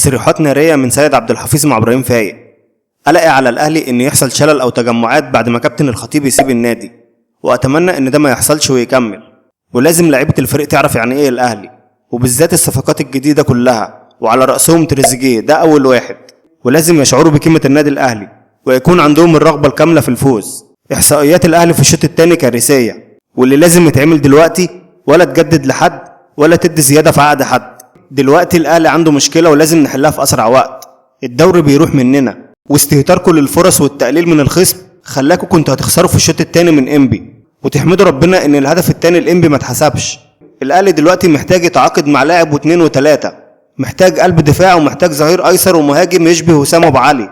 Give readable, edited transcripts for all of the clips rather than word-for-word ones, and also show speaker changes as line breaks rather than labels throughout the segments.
تصريحات نارية من سيد عبد الحفيظ مع إبراهيم فايق. قلق على الأهلي إن يحصل شلل أو تجمعات بعد ما كابتن الخطيب يسيب النادي، وأتمنى إن ده ما يحصلش ويكمل. ولازم لعيبة الفريق تعرف يعني إيه الأهلي، وبالذات الصفقات الجديدة كلها وعلى رأسهم تريزيجيه، ده أول واحد. ولازم يشعروا بقيمة النادي الأهلي ويكون عندهم الرغبة الكاملة في الفوز. إحصائيات الأهلي في الشوط الثاني كارثية، واللي لازم يتعمل دلوقتي ولا تجدد لحد ولا تدي زيادة في عقد حد. دلوقتي الأهلي عنده مشكلة ولازم نحلها في أسرع وقت. الدوري بيروح مننا، واستهتاركم للفرص والتقليل من الخصم خلاكم كنتوا هتخسروا في الشوط الثاني من إنبي، وتحمدوا ربنا إن الهدف الثاني لإنبي ما اتحسبش. الأهلي دلوقتي محتاج يتعاقد مع لاعب واثنين وثلاثة، محتاج قلب دفاع ومحتاج ظهير أيسر ومهاجم يشبه وسام أبو علي.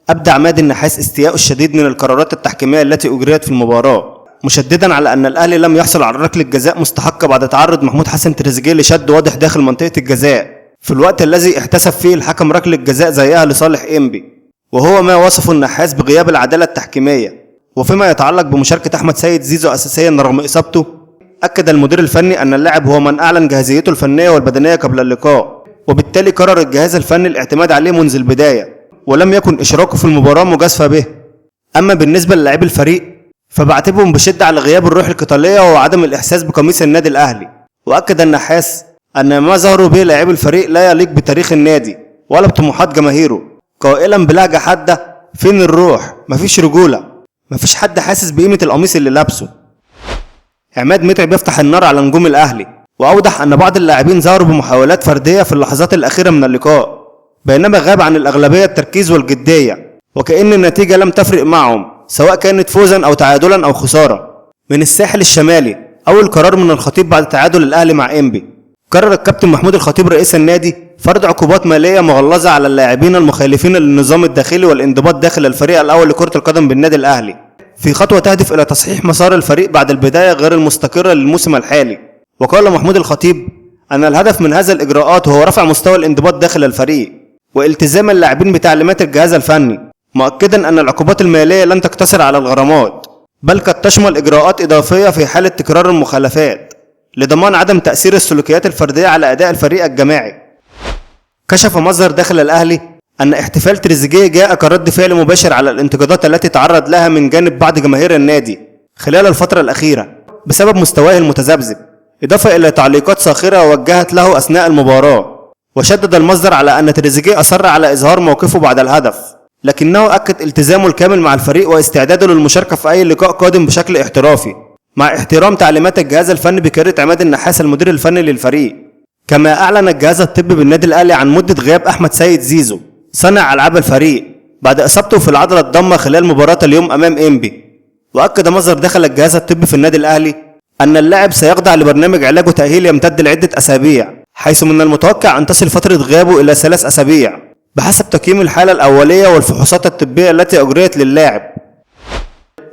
أبدى عماد النحاس استياءه الشديد من القرارات التحكيمية التي أجريت في المباراة، مشددا على أن الأهلي لم يحصل على ركلة جزاء مستحقة بعد تعرض محمود حسن تريزيجيه لشد واضح داخل منطقة الجزاء في الوقت الذي احتسب فيه الحكم ركلة جزاء زيها لصالح إنبي، وهو ما وصفه النحاس بغياب العدالة التحكيمية. وفيما يتعلق بمشاركة أحمد سيد زيزو أساسيا رغم إصابته، أكد المدير الفني أن اللاعب هو من أعلن جاهزيته الفنية والبدنية قبل اللقاء، وبالتالي قرر الجهاز الفني الاعتماد عليه منذ البداية، ولم يكن إشراكه في المباراة مجازفة به. أما بالنسبة للاعبي الفريق فبعتبرهم بشدة على غياب الروح القتالية وعدم الإحساس بقميص النادي الأهلي. وأكد النحاس أن ما ظهروا به لاعبي الفريق لا يليق بتاريخ النادي ولا بطموحات جماهيره، قائلا بلهجة حادة: فين الروح؟ مفيش رجولة، مفيش حد حاسس بقيمة القميص اللي لابسه. عماد متعب يفتح النار على نجوم الأهلي، وأوضح أن بعض اللاعبين ظهروا بمحاولات فردية في اللحظات الأخيرة من اللقاء، بينما غاب عن الأغلبية التركيز والجدية، وكأن النتيجة لم تفرق معهم سواء كانت فوزا أو تعادلا أو خسارة. من الساحل الشمالي، أول قرار من الخطيب بعد تعادل الأهلي مع إنبي، قرر الكابتن محمود الخطيب رئيس النادي فرض عقوبات مالية مغلظة على اللاعبين المخالفين للنظام الداخلي والانضباط داخل الفريق الأول لكرة القدم بالنادي الأهلي، في خطوة تهدف إلى تصحيح مسار الفريق بعد البداية غير المستقرة للموسم الحالي. وقال محمود الخطيب أن الهدف من هذه الإجراءات هو رفع مستوى الانضباط داخل الفريق والتزام اللاعبين بتعليمات الجهاز الفني، مؤكدا أن العقوبات المالية لن تقتصر على الغرامات، بل قد تشمل إجراءات إضافية في حالة تكرار المخالفات لضمان عدم تأثير السلوكيات الفردية على أداء الفريق الجماعي. كشف مصدر داخل الأهلي أن احتفال تريزيجيه جاء كرد فعل مباشر على الانتقادات التي تعرض لها من جانب بعض جماهير النادي خلال الفترة الأخيرة بسبب مستواه المتذبذب، إضافة إلى تعليقات ساخرة وجهت له أثناء المباراة. وشدد المصدر على أن تريزيجيه أصر على إظهار موقفه بعد الهدف، لكنه أكد التزامه الكامل مع الفريق واستعداده للمشاركة في أي لقاء قادم بشكل احترافي مع احترام تعليمات الجهاز الفني بقيادة عماد النحاس المدير الفني للفريق. كما أعلن الجهاز الطبي بالنادي الأهلي عن مدة غياب أحمد سيد زيزو صانع ألعاب الفريق بعد إصابته في العضلة الضمة خلال مباراة اليوم أمام إنبي. وأكد مصدر داخل الجهاز الطبي في النادي الأهلي أن اللاعب سيخضع لبرنامج علاج وتأهيل يمتد لعدة أسابيع، حيث من المتوقع أن تصل فترة غيابه إلى 3 أسابيع بحسب تقييم الحالة الأولية والفحوصات الطبية التي أجريت للاعب.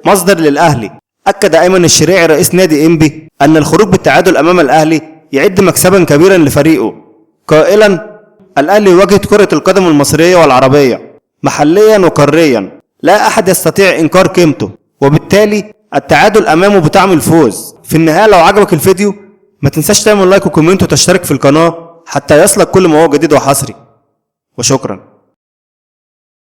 مصدر للأهلي أكد أيمن الشريعي رئيس نادي إنبي أن الخروج بالتعادل أمام الأهلي يعد مكسبا كبيرا لفريقه، قائلا: الأهلي يواجه كرة القدم المصرية والعربية محليا وقاريا، لا أحد يستطيع إنكار قيمته، وبالتالي التعادل أمامه بطعم الفوز. في النهاية لو عجبك الفيديو ما تنساش تعمل لايك وكومنت وتشترك في القناة حتى يصلك كل ما هو جديد وحصري، وشكرا.